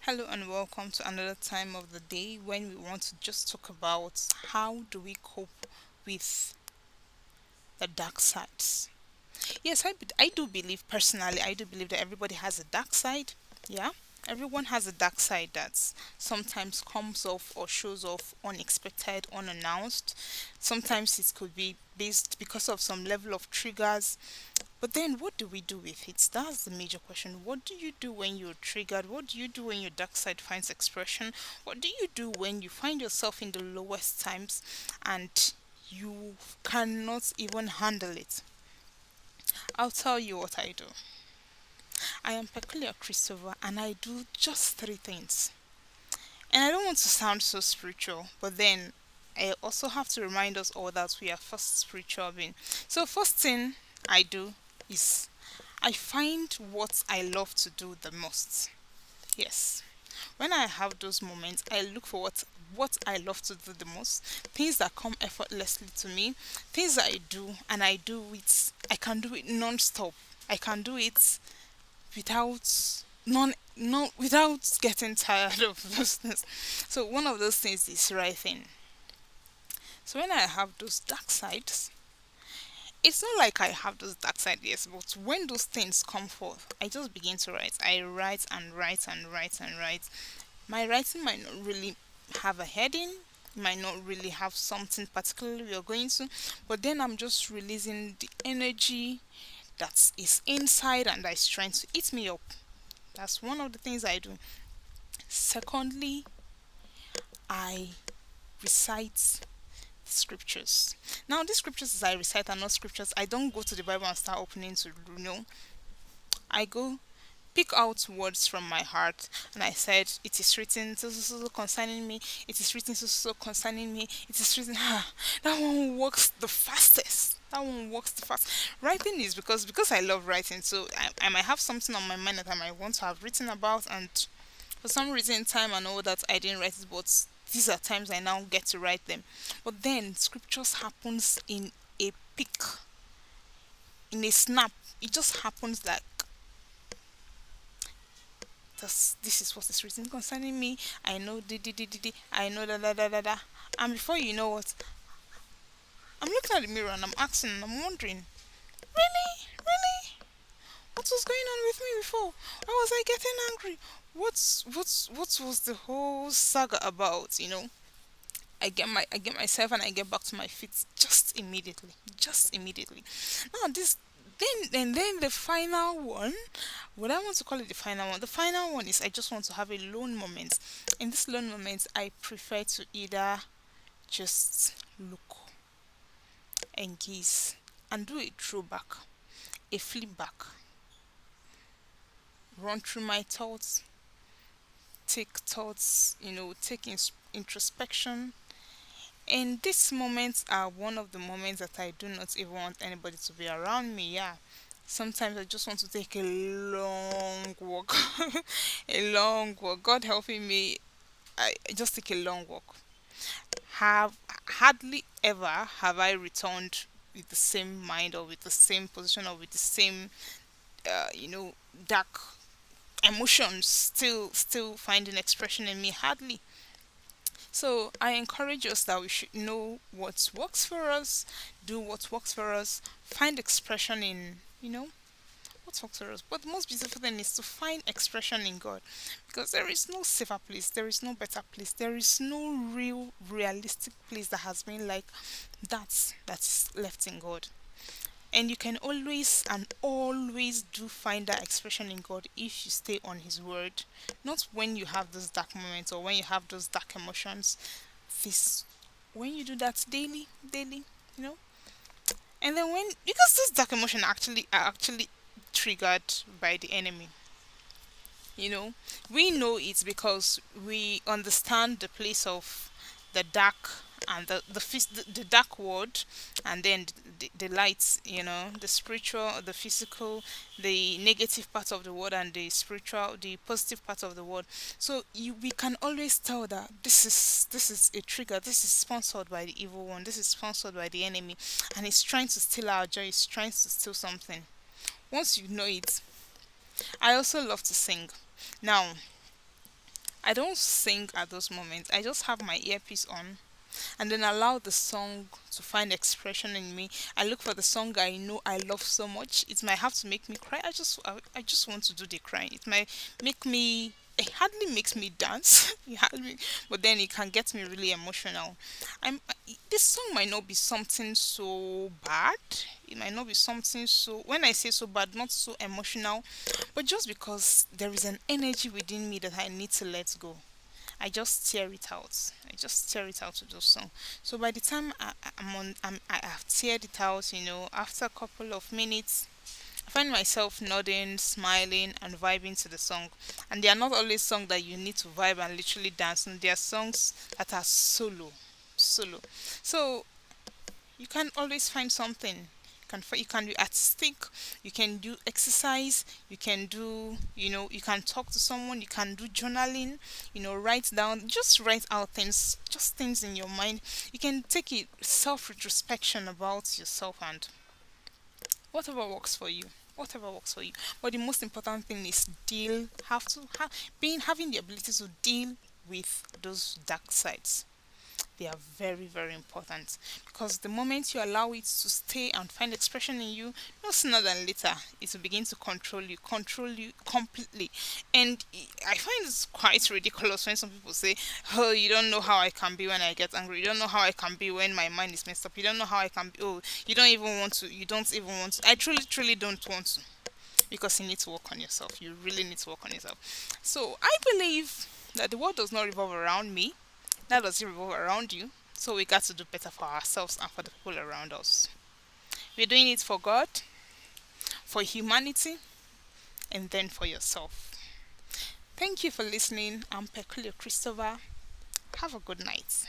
Hello and welcome to another time of the day when we want to just talk about how do we cope with the dark sides. Yes, I do believe personally, I do believe that everybody has a dark side. Yeah, everyone has a dark side that sometimes comes off or shows off unexpected, unannounced. Sometimes it could be based because of some level of triggers. But then what do we do with it? That's the major question. What do you do when you're triggered? What do you do when your dark side finds expression? What do you do when you find yourself in the lowest times and you cannot even handle it? I'll tell you what I do. I am Peculiar Christopher and I do just three things. And I don't want to sound so spiritual, but then I also have to remind us all that we are first spiritual being. So first thing I do is I find what I love to do the most. Yes. When I have those moments, I look for what I love to do the most, things that come effortlessly to me, things that I do and I can do it non-stop. I can do it without non no without getting tired of those things. So one of those things is writing. So when I have those dark sides, it's not like I have those dark sides, yes, but when those things come forth, I just begin to write. I write and write and write and write. My writing might not really have a heading, might not really have something particularly we are going to, but then I'm just releasing the energy that is inside and that is trying to eat me up. That's one of the things I do. Secondly, I recite scriptures. Now, these scriptures as I recite are not scriptures. I don't go to the Bible and start opening to I go pick out words from my heart and I said, it is written so concerning me, it is written so concerning me, it is written that one works the fastest. That one works the fast. Writing is because I love writing, so I might have something on my mind that I might want to have written about, and for some reason time and all that I didn't write it, but these are times I now get to write them. But then scriptures happens in a pick, in a snap. It just happens like this is what is written concerning me. I know I know da. And before you know what, I'm looking at the mirror and I'm asking and I'm wondering, really? What was going on with me before? Why was I getting angry? What was the whole saga about, I get myself and I get back to my feet just immediately. Just immediately. Now this then the final one, what I want to call it the final one. The final one is I just want to have a lone moment. In this lone moment I prefer to either just look and gaze and do a throwback, a flip back, run through my thoughts, take thoughts, take introspection. And these moments are one of the moments that I do not even want anybody to be around me. Yeah. Sometimes I just want to take a long walk. A long walk. God helping me. I just take a long walk. Have hardly ever have I returned with the same mind or with the same position or with the same uh, you know dark emotions still finding expression in me. Hardly. So I encourage us that we should know what works for us, do what works for us, find expression in, what works for us. But the most beautiful thing is to find expression in God. Because there is no safer place, there is no better place, there is no real realistic place that has been like that's left in God. And you can always do find that expression in God if you stay on His word. Not when you have those dark moments or when you have those dark emotions. This when you do that daily, you know. And then when because this dark emotion actually triggered by the enemy. You know, we know it's because we understand the place of the dark and the dark world, and then the lights. The spiritual, the physical, the negative part of the world, and the spiritual, the positive part of the world. So we can always tell that this is a trigger. This is sponsored by the evil one. This is sponsored by the enemy, and it's trying to steal our joy. It's trying to steal something. Once you know it, I also love to sing. Now, I don't sing at those moments. I just have my earpiece on and then allow the song to find expression in me. I look for the song I know I love so much. It might have to make me cry. I just want to do the crying. It might make me. It hardly makes me dance. But then it can get me really emotional. This song might not be something so bad. It might not be something so. When I say so bad, not so emotional, but just because there is an energy within me that I need to let go. I just tear it out. I just tear it out to those songs. So by the time I have teared it out, after a couple of minutes, I find myself nodding, smiling, and vibing to the song. And they are not always songs that you need to vibe and literally dance. And they are songs that are solo. So you can always find something. You can be artistic, you can do exercise, you can do, you can talk to someone, you can do journaling, write down, just write out things, just things in your mind. You can take it self retrospection about yourself and whatever works for you. Whatever works for you. But the most important thing is having the ability to deal with those dark sides. They are very, very important because the moment you allow it to stay and find expression in you, no sooner than later it will begin to control you completely. And I find it's quite ridiculous when some people say, "Oh, you don't know how I can be when I get angry. You don't know how I can be when my mind is messed up. You don't know how I can be. Oh, you don't even want to. You don't even want to." I truly, truly don't want to because you need to work on yourself. You really need to work on yourself. So I believe that the world does not revolve around me, that doesn't revolve around you. So we got to do better for ourselves and for the people around us. We're doing it for God, for humanity, and then for yourself. Thank you for listening. I'm Peculiar Christopher. Have a good night.